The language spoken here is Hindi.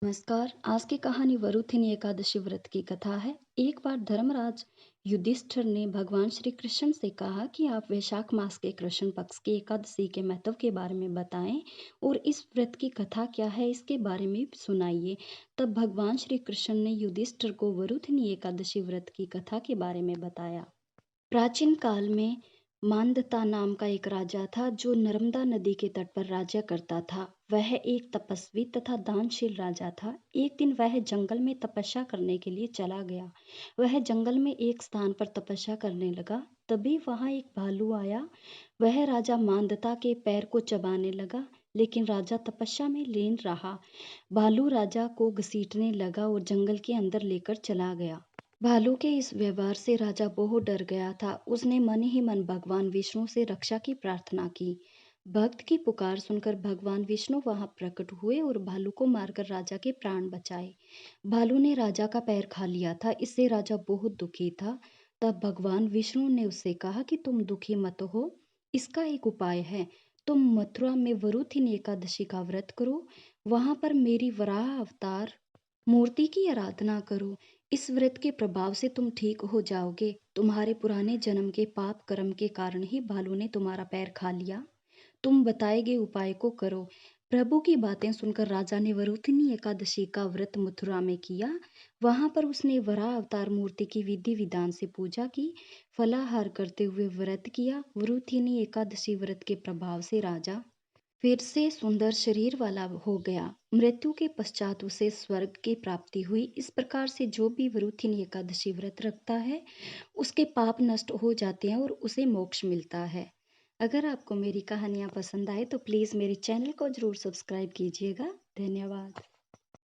नमस्कार। आज की कहानी वरुथिनी एकादशी व्रत की कथा है। एक बार धर्मराज युधिष्ठिर ने भगवान श्री कृष्ण से कहा कि आप वैशाख मास के कृष्ण पक्ष की एकादशी के महत्व के बारे में बताएं और इस व्रत की कथा क्या है इसके बारे में सुनाइए। तब भगवान श्री कृष्ण ने युधिष्ठिर को वरुथिनी एकादशी व्रत की कथा के बारे में बताया। प्राचीन काल में मांदता नाम का एक राजा था जो नर्मदा नदी के तट पर राज्य करता था। वह एक तपस्वी तथा दानशील राजा था। एक दिन वह जंगल में तपस्या करने के लिए चला गया। वह जंगल में एक स्थान पर तपस्या करने लगा। तभी वहां एक भालू आया। वह राजा मांदता के पैर को चबाने लगा, लेकिन राजा तपस्या में लीन रहा। भालू राजा को घसीटने लगा और जंगल के अंदर लेकर चला गया। भालू के इस व्यवहार से राजा बहुत डर गया था। उसने मन ही मन भगवान विष्णु से रक्षा की प्रार्थना की। भक्त की पुकार सुनकर भगवान विष्णु वहां प्रकट हुए और भालू को मारकर राजा के प्राण बचाए। भालू ने राजा का पैर खा लिया था। इससे राजा बहुत दुखी था। तब भगवान विष्णु ने उससे कहा कि तुम दुखी मत हो, इसका एक उपाय है। तुम मथुरा में वरुथिनी एकादशी का व्रत करो। वहां पर मेरी वराह अवतार मूर्ति की आराधना करो। इस व्रत के प्रभाव से तुम ठीक हो जाओगे। तुम्हारे पुराने जन्म के पाप कर्म के कारण ही भालू ने तुम्हारा पैर खा लिया। तुम बताए गए उपाय को करो। प्रभु की बातें सुनकर राजा ने वरुथिनी एकादशी का व्रत मथुरा में किया। वहां पर उसने वराह अवतार मूर्ति की विधि विधान से पूजा की, फलाहार करते हुए व्रत किया। वरुथिनी एकादशी व्रत के प्रभाव से राजा फिर से सुंदर शरीर वाला हो गया। मृत्यु के पश्चात उसे स्वर्ग की प्राप्ति हुई। इस प्रकार से जो भी वरुथिनी एकादशी व्रत रखता है उसके पाप नष्ट हो जाते हैं और उसे मोक्ष मिलता है। अगर आपको मेरी कहानियाँ पसंद आए तो प्लीज़ मेरे चैनल को ज़रूर सब्सक्राइब कीजिएगा। धन्यवाद।